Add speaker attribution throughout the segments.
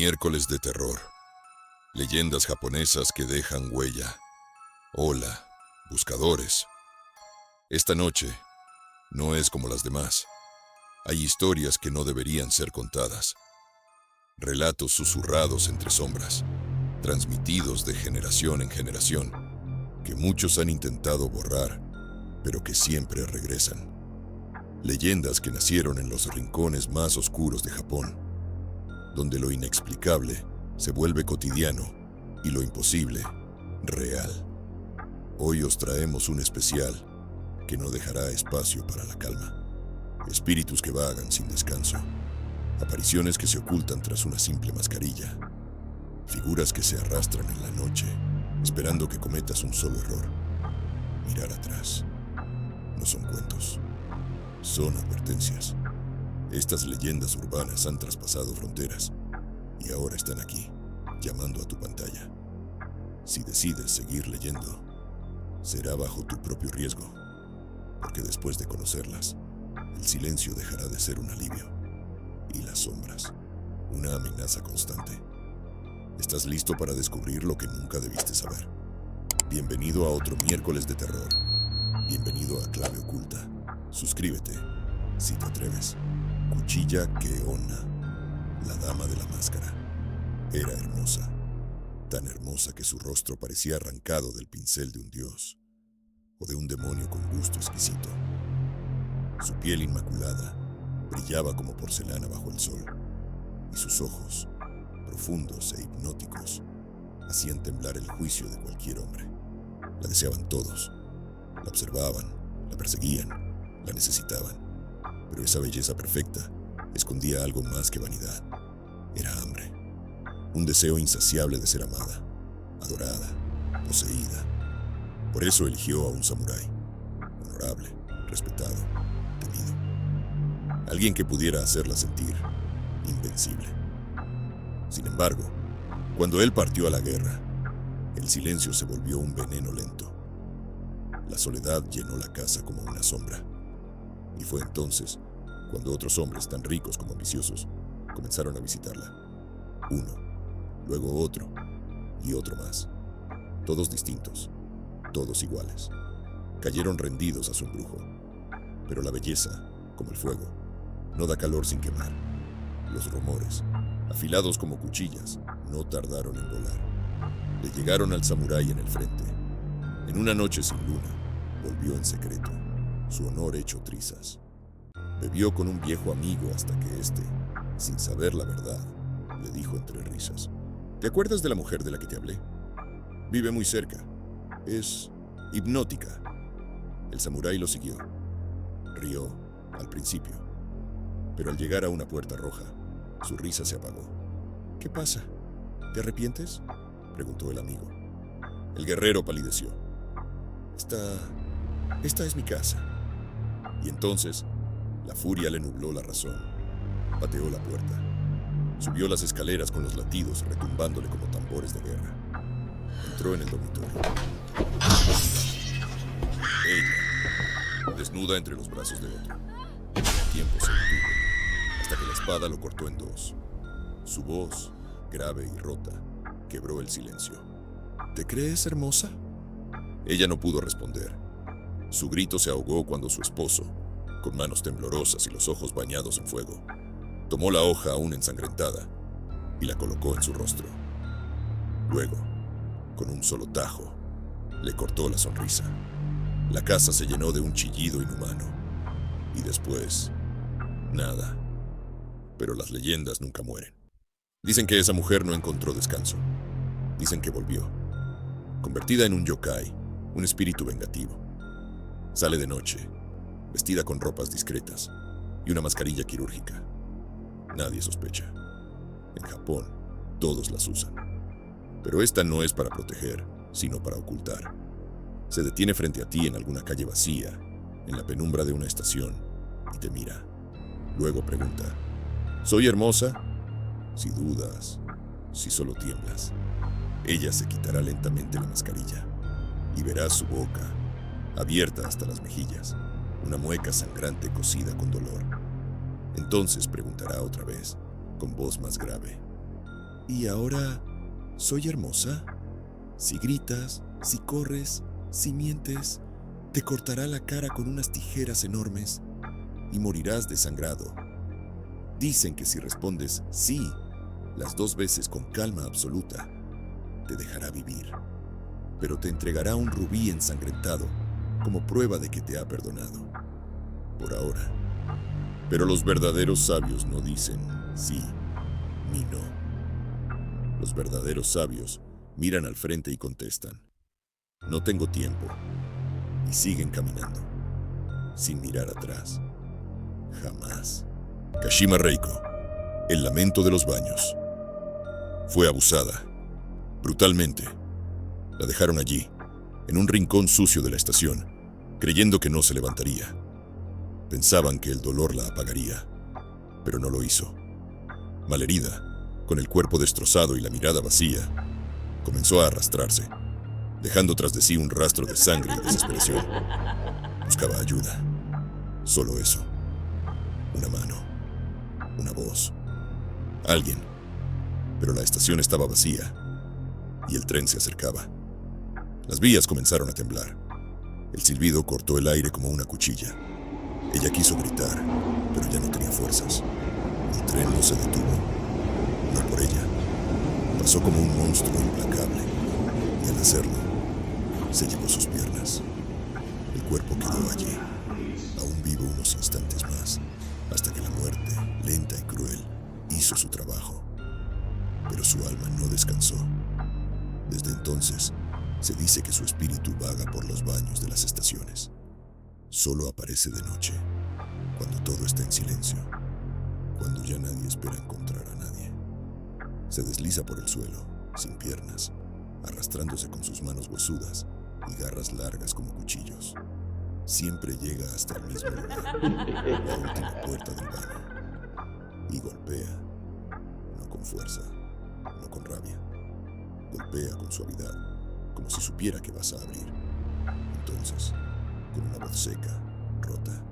Speaker 1: Miércoles de terror. Leyendas japonesas que dejan huella. Hola, buscadores. Esta noche no es como las demás. Hay historias que no deberían ser contadas. Relatos susurrados entre sombras, transmitidos de generación en generación, que muchos han intentado borrar, pero que siempre regresan. Leyendas que nacieron en los rincones más oscuros de Japón, donde lo inexplicable se vuelve cotidiano y lo imposible, real. Hoy os traemos un especial que no dejará espacio para la calma. Espíritus que vagan sin descanso, apariciones que se ocultan tras una simple mascarilla, figuras que se arrastran en la noche, esperando que cometas un solo error. Mirar atrás. No son cuentos, son advertencias. Estas leyendas urbanas han traspasado fronteras y ahora están aquí, llamando a tu pantalla. Si decides seguir leyendo, será bajo tu propio riesgo, porque después de conocerlas, el silencio dejará de ser un alivio y las sombras, una amenaza constante. ¿Estás listo para descubrir lo que nunca debiste saber? Bienvenido a otro miércoles de terror. Bienvenido a Clave Oculta. Suscríbete, si te atreves. Kuchiya Ke-onna, la dama de la máscara. Era hermosa, tan hermosa que su rostro parecía arrancado del pincel de un dios o de un demonio con gusto exquisito. Su piel inmaculada brillaba como porcelana bajo el sol, y sus ojos, profundos e hipnóticos, hacían temblar el juicio de cualquier hombre. La deseaban todos, la observaban, la perseguían, la necesitaban. Pero esa belleza perfecta escondía algo más que vanidad. Era hambre, un deseo insaciable de ser amada, adorada, poseída. Por eso eligió a un samurái, honorable, respetado, temido. Alguien que pudiera hacerla sentir invencible. Sin embargo, cuando él partió a la guerra, el silencio se volvió un veneno lento. La soledad llenó la casa como una sombra. Y fue entonces cuando otros hombres tan ricos como ambiciosos comenzaron a visitarla. Uno, luego otro y otro más. Todos distintos, todos iguales. Cayeron rendidos a su embrujo. Pero la belleza, como el fuego, no da calor sin quemar. Los rumores, afilados como cuchillas, no tardaron en volar. Le llegaron al samurái en el frente. En una noche sin luna, volvió en secreto, su honor hecho trizas. Bebió con un viejo amigo hasta que éste, sin saber la verdad, le dijo entre risas: ¿te acuerdas de la mujer de la que te hablé? Vive muy cerca. Es hipnótica. El samurái lo siguió. Rió, al principio. Pero al llegar a una puerta roja, su risa se apagó. ¿Qué pasa? ¿Te arrepientes?, preguntó el amigo. El guerrero palideció. Esta es mi casa. Y entonces, la furia le nubló la razón. Pateó la puerta. Subió las escaleras con los latidos retumbándole como tambores de guerra. Entró en el dormitorio. Ella, desnuda entre los brazos de otro. El tiempo se detuvo, hasta que la espada lo cortó en dos. Su voz, grave y rota, quebró el silencio. ¿Te crees hermosa? Ella no pudo responder. Su grito se ahogó cuando su esposo, con manos temblorosas y los ojos bañados en fuego, tomó la hoja aún ensangrentada y la colocó en su rostro. Luego, con un solo tajo, le cortó la sonrisa. La casa se llenó de un chillido inhumano. Y después, nada. Pero las leyendas nunca mueren. Dicen que esa mujer no encontró descanso. Dicen que volvió, convertida en un yokai, un espíritu vengativo. Sale de noche, vestida con ropas discretas y una mascarilla quirúrgica. Nadie sospecha. En Japón, todos las usan. Pero esta no es para proteger, sino para ocultar. Se detiene frente a ti en alguna calle vacía, en la penumbra de una estación, y te mira. Luego pregunta: ¿soy hermosa? Si dudas, si solo tiemblas, ella se quitará lentamente la mascarilla y verás su boca, abierta hasta las mejillas, una mueca sangrante cosida con dolor. Entonces preguntará otra vez, con voz más grave:
Speaker 2: ¿Y ahora soy hermosa? Si gritas, si corres, si mientes, te cortará la cara con unas tijeras enormes y morirás desangrado. Dicen que si respondes sí las 2 veces con calma absoluta, te dejará vivir, pero te entregará un rubí ensangrentado como prueba de que te ha perdonado. Por ahora. Pero los verdaderos sabios no dicen sí ni no. Los verdaderos sabios miran al frente y contestan: no tengo tiempo. Y siguen caminando, sin mirar atrás. Jamás. Kashima Reiko, el lamento de los baños. Fue abusada, brutalmente. La dejaron allí, en un rincón sucio de la estación, creyendo que no se levantaría. Pensaban que el dolor la apagaría, pero no lo hizo. Malherida, con el cuerpo destrozado y la mirada vacía, comenzó a arrastrarse, dejando tras de sí un rastro de sangre y desesperación. Buscaba ayuda. Solo eso. Una mano. Una voz. Alguien. Pero la estación estaba vacía y el tren se acercaba. Las vías comenzaron a temblar. El silbido cortó el aire como una cuchilla. Ella quiso gritar, pero ya no tenía fuerzas. El tren no se detuvo. No por ella. Pasó como un monstruo implacable. Y al hacerlo, se llevó sus piernas. El cuerpo quedó allí, aún vivo unos instantes más, hasta que la muerte, lenta y cruel, hizo su trabajo. Pero su alma no descansó. Desde entonces, se dice que su espíritu vaga por los baños de las estaciones. Solo aparece de noche, cuando todo está en silencio, cuando ya nadie espera encontrar a nadie. Se desliza por el suelo, sin piernas, arrastrándose con sus manos huesudas y garras largas como cuchillos. Siempre llega hasta el mismo lugar, la última puerta del baño, y golpea, no con fuerza, no con rabia. Golpea con suavidad, como si supiera que vas a abrir. Entonces, con una voz seca, rota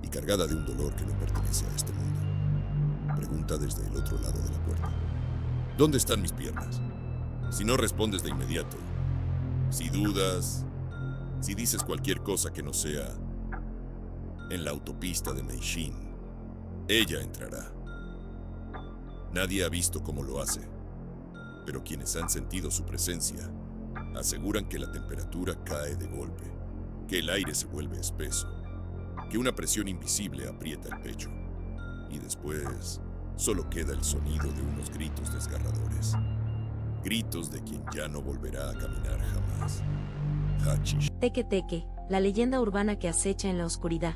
Speaker 2: y cargada de un dolor que no pertenece a este mundo, pregunta desde el otro lado de la puerta: ¿dónde están mis piernas? Si no respondes de inmediato, si dudas, si dices cualquier cosa que no sea en la autopista de Meishin, ella entrará. Nadie ha visto cómo lo hace, pero quienes han sentido su presencia aseguran que la temperatura cae de golpe, que el aire se vuelve espeso, que una presión invisible aprieta el pecho, y después solo queda el sonido de unos gritos desgarradores. Gritos de quien ya no volverá a caminar jamás. Hachi.
Speaker 3: Teke Teke, la leyenda urbana que acecha en la oscuridad.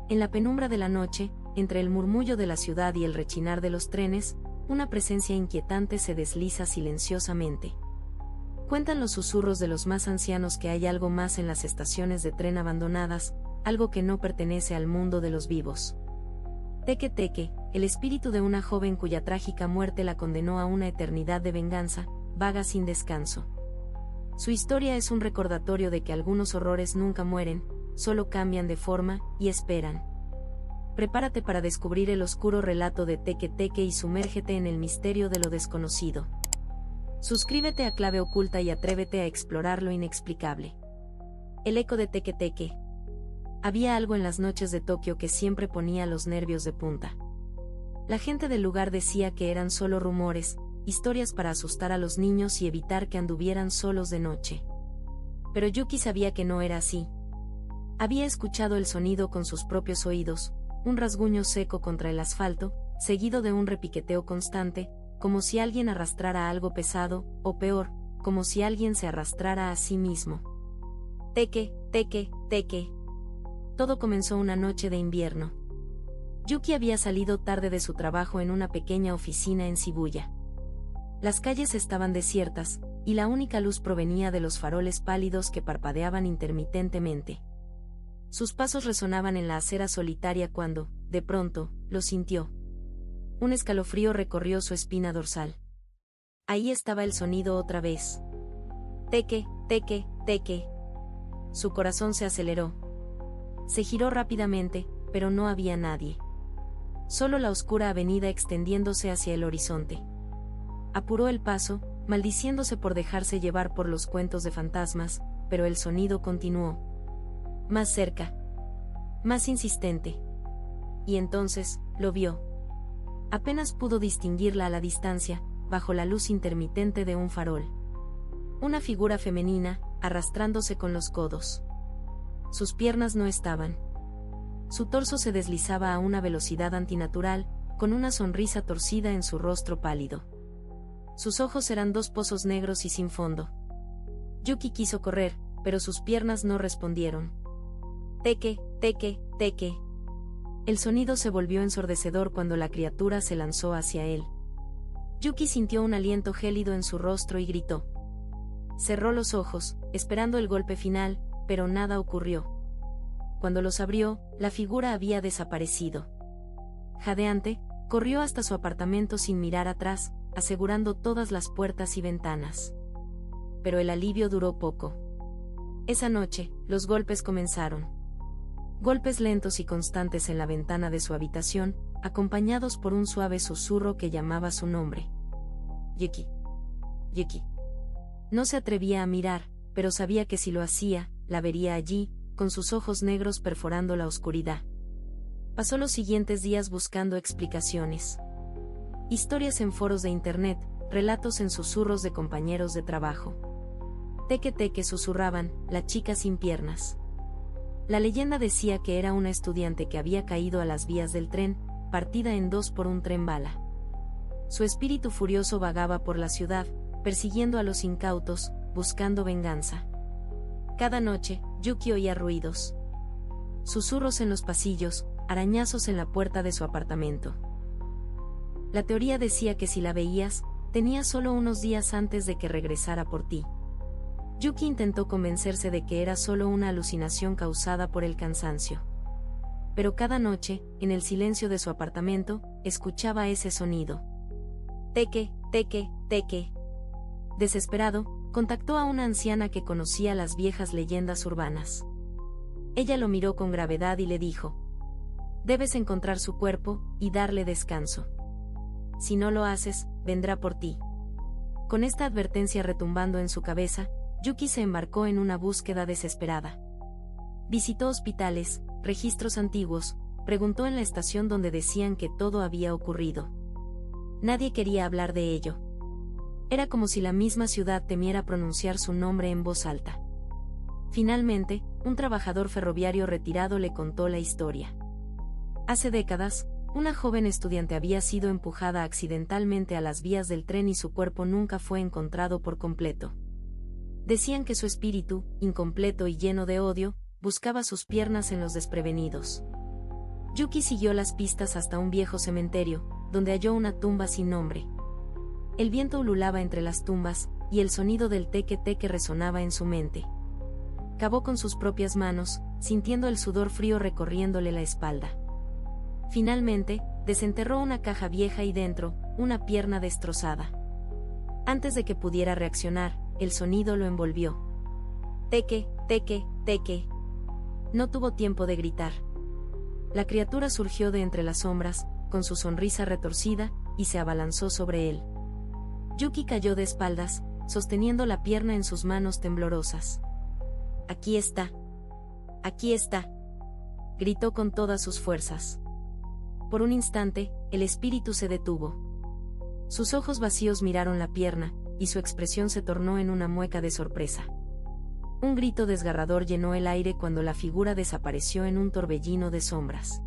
Speaker 3: En la penumbra de la noche, entre el murmullo de la ciudad y el rechinar de los trenes, una presencia inquietante se desliza silenciosamente. Cuentan los susurros de los más ancianos que hay algo más en las estaciones de tren abandonadas, algo que no pertenece al mundo de los vivos. Teke Teke, el espíritu de una joven cuya trágica muerte la condenó a una eternidad de venganza, vaga sin descanso. Su historia es un recordatorio de que algunos horrores nunca mueren, solo cambian de forma y esperan. Prepárate para descubrir el oscuro relato de Teke Teke y sumérgete en el misterio de lo desconocido. Suscríbete a Clave Oculta y atrévete a explorar lo inexplicable. El eco de Teke Teke. Había algo en las noches de Tokio que siempre ponía los nervios de punta. La gente del lugar decía que eran solo rumores, historias para asustar a los niños y evitar que anduvieran solos de noche. Pero Yuki sabía que no era así. Había escuchado el sonido con sus propios oídos, un rasguño seco contra el asfalto, seguido de un repiqueteo constante, como si alguien arrastrara algo pesado, o peor, como si alguien se arrastrara a sí mismo. Teke, Teke, Teke. Todo comenzó una noche de invierno. Yuki había salido tarde de su trabajo en una pequeña oficina en Shibuya. Las calles estaban desiertas, y la única luz provenía de los faroles pálidos que parpadeaban intermitentemente. Sus pasos resonaban en la acera solitaria cuando, de pronto, lo sintió. Un escalofrío recorrió su espina dorsal. Ahí estaba el sonido otra vez. Teke, Teke, Teke. Su corazón se aceleró. Se giró rápidamente, pero no había nadie. Solo la oscura avenida extendiéndose hacia el horizonte. Apuró el paso, maldiciéndose por dejarse llevar por los cuentos de fantasmas, pero el sonido continuó. Más cerca. Más insistente. Y entonces, lo vio. Apenas pudo distinguirla a la distancia, bajo la luz intermitente de un farol. Una figura femenina, arrastrándose con los codos. Sus piernas no estaban. Su torso se deslizaba a una velocidad antinatural, con una sonrisa torcida en su rostro pálido. Sus ojos eran dos pozos negros y sin fondo. Yuki quiso correr, pero sus piernas no respondieron. Teque, teque, teque. El sonido se volvió ensordecedor cuando la criatura se lanzó hacia él. Yuki sintió un aliento gélido en su rostro y gritó. Cerró los ojos, esperando el golpe final, pero nada ocurrió. Cuando los abrió, la figura había desaparecido. Jadeante, corrió hasta su apartamento sin mirar atrás, asegurando todas las puertas y ventanas. Pero el alivio duró poco. Esa noche, los golpes comenzaron. Golpes lentos y constantes en la ventana de su habitación, acompañados por un suave susurro que llamaba su nombre. Yuki. Yuki. No se atrevía a mirar, pero sabía que si lo hacía, la vería allí, con sus ojos negros perforando la oscuridad. Pasó los siguientes días buscando explicaciones. Historias en foros de internet, relatos en susurros de compañeros de trabajo. Teque teque susurraban, la chica sin piernas. La leyenda decía que era una estudiante que había caído a las vías del tren, partida en dos por un tren bala. Su espíritu furioso vagaba por la ciudad, persiguiendo a los incautos, buscando venganza. Cada noche, Yuki oía ruidos. Susurros en los pasillos, arañazos en la puerta de su apartamento. La teoría decía que si la veías, tenía solo unos días antes de que regresara por ti. Yuki intentó convencerse de que era solo una alucinación causada por el cansancio. Pero cada noche, en el silencio de su apartamento, escuchaba ese sonido. Teque, teque, teque. Desesperado, contactó a una anciana que conocía las viejas leyendas urbanas. Ella lo miró con gravedad y le dijo: debes encontrar su cuerpo y darle descanso. Si no lo haces, vendrá por ti. Con esta advertencia retumbando en su cabeza, Yuki se embarcó en una búsqueda desesperada. Visitó hospitales, registros antiguos, preguntó en la estación donde decían que todo había ocurrido. Nadie quería hablar de ello. Era como si la misma ciudad temiera pronunciar su nombre en voz alta. Finalmente, un trabajador ferroviario retirado le contó la historia. Hace décadas, una joven estudiante había sido empujada accidentalmente a las vías del tren y su cuerpo nunca fue encontrado por completo. Decían que su espíritu, incompleto y lleno de odio, buscaba sus piernas en los desprevenidos. Yuki siguió las pistas hasta un viejo cementerio, donde halló una tumba sin nombre. El viento ululaba entre las tumbas, y el sonido del teque-teque resonaba en su mente. Cavó con sus propias manos, sintiendo el sudor frío recorriéndole la espalda. Finalmente, desenterró una caja vieja y dentro, una pierna destrozada. Antes de que pudiera reaccionar, el sonido lo envolvió. Teque, teque, teque. No tuvo tiempo de gritar. La criatura surgió de entre las sombras, con su sonrisa retorcida, y se abalanzó sobre él. Yuki cayó de espaldas, sosteniendo la pierna en sus manos temblorosas. Aquí está. Aquí está. Gritó con todas sus fuerzas. Por un instante, el espíritu se detuvo. Sus ojos vacíos miraron la pierna, y su expresión se tornó en una mueca de sorpresa. Un grito desgarrador llenó el aire cuando la figura desapareció en un torbellino de sombras.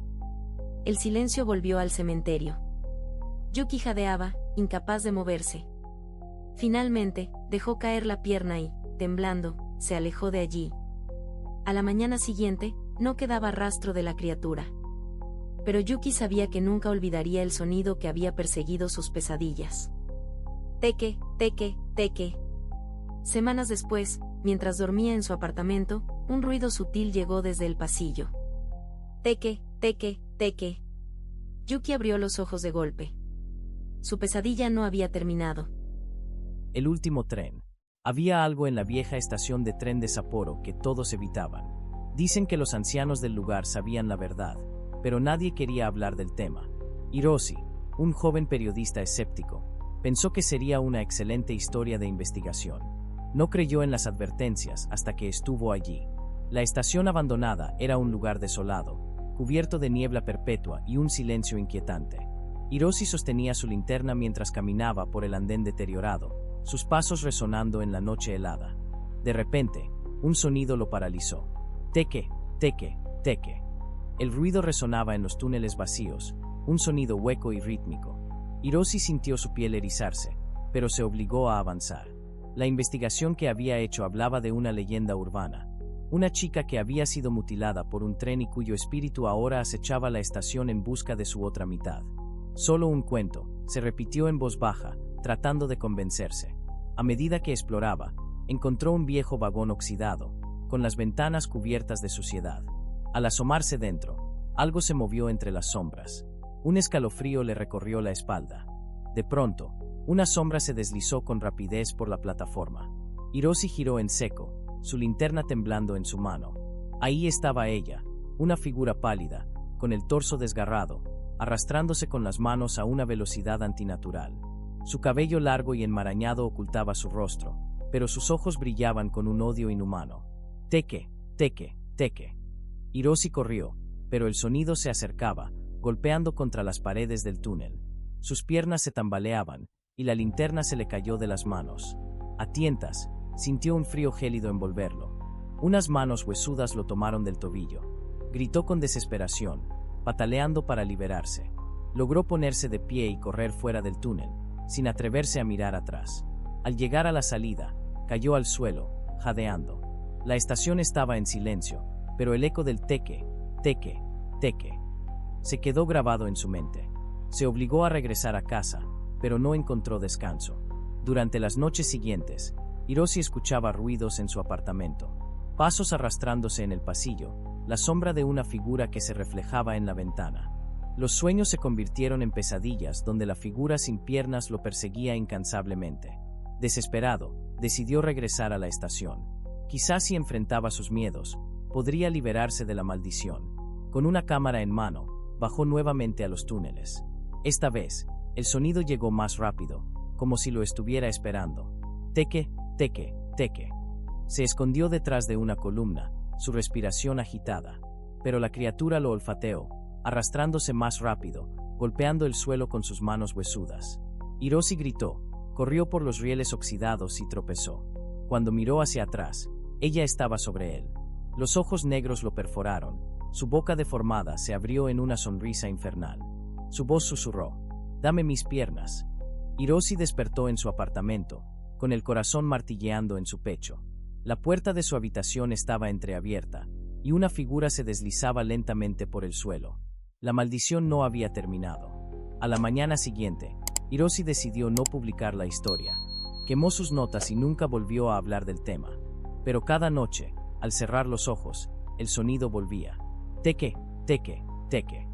Speaker 3: El silencio volvió al cementerio. Yuki jadeaba, incapaz de moverse. Finalmente, dejó caer la pierna y, temblando, se alejó de allí. A la mañana siguiente, no quedaba rastro de la criatura. Pero Yuki sabía que nunca olvidaría el sonido que había perseguido sus pesadillas. Teque, teque, teque. Semanas después, mientras dormía en su apartamento, un ruido sutil llegó desde el pasillo. Teque, teque, teque. Yuki abrió los ojos de golpe. Su pesadilla no había terminado.
Speaker 4: El último tren. Había algo en la vieja estación de tren de Sapporo que todos evitaban. Dicen que los ancianos del lugar sabían la verdad, pero nadie quería hablar del tema. Hiroshi, un joven periodista escéptico, Pensó que sería una excelente historia de investigación. No creyó en las advertencias hasta que estuvo allí. La estación abandonada era un lugar desolado, cubierto de niebla perpetua y un silencio inquietante. Hiroshi sostenía su linterna mientras caminaba por el andén deteriorado, sus pasos resonando en la noche helada. De repente, un sonido lo paralizó. Teque, teque, teque. El ruido resonaba en los túneles vacíos, un sonido hueco y rítmico. Hiroshi sintió su piel erizarse, pero se obligó a avanzar. La investigación que había hecho hablaba de una leyenda urbana. Una chica que había sido mutilada por un tren y cuyo espíritu ahora acechaba la estación en busca de su otra mitad. Solo un cuento, se repitió en voz baja, tratando de convencerse. A medida que exploraba, encontró un viejo vagón oxidado, con las ventanas cubiertas de suciedad. Al asomarse dentro, algo se movió entre las sombras. Un escalofrío le recorrió la espalda. De pronto, una sombra se deslizó con rapidez por la plataforma. Hiroshi giró en seco, su linterna temblando en su mano. Ahí estaba ella, una figura pálida, con el torso desgarrado, arrastrándose con las manos a una velocidad antinatural. Su cabello largo y enmarañado ocultaba su rostro, pero sus ojos brillaban con un odio inhumano. Teque, teque, teque. Hiroshi corrió, pero el sonido se acercaba, golpeando contra las paredes del túnel. Sus piernas se tambaleaban, y la linterna se le cayó de las manos. A tientas, sintió un frío gélido envolverlo. Unas manos huesudas lo tomaron del tobillo. Gritó con desesperación, pataleando para liberarse. Logró ponerse de pie y correr fuera del túnel, sin atreverse a mirar atrás. Al llegar a la salida, cayó al suelo, jadeando. La estación estaba en silencio, pero el eco del teque, teque, teque, se quedó grabado en su mente. Se obligó a regresar a casa, pero no encontró descanso. Durante las noches siguientes, Hiroshi escuchaba ruidos en su apartamento. Pasos arrastrándose en el pasillo, la sombra de una figura que se reflejaba en la ventana. Los sueños se convirtieron en pesadillas donde la figura sin piernas lo perseguía incansablemente. Desesperado, decidió regresar a la estación. Quizás si enfrentaba sus miedos, podría liberarse de la maldición. Con una cámara en mano, bajó nuevamente a los túneles. Esta vez, el sonido llegó más rápido, como si lo estuviera esperando. Teque, teque, teque. Se escondió detrás de una columna, su respiración agitada. Pero la criatura lo olfateó, arrastrándose más rápido, golpeando el suelo con sus manos huesudas. Hiroshi gritó, corrió por los rieles oxidados y tropezó. Cuando miró hacia atrás, ella estaba sobre él. Los ojos negros lo perforaron, su boca deformada se abrió en una sonrisa infernal. Su voz susurró, «Dame mis piernas». Hiroshi despertó en su apartamento, con el corazón martilleando en su pecho. La puerta de su habitación estaba entreabierta, y una figura se deslizaba lentamente por el suelo. La maldición no había terminado. A la mañana siguiente, Hiroshi decidió no publicar la historia. Quemó sus notas y nunca volvió a hablar del tema. Pero cada noche, al cerrar los ojos, el sonido volvía. Teque, teque, teque.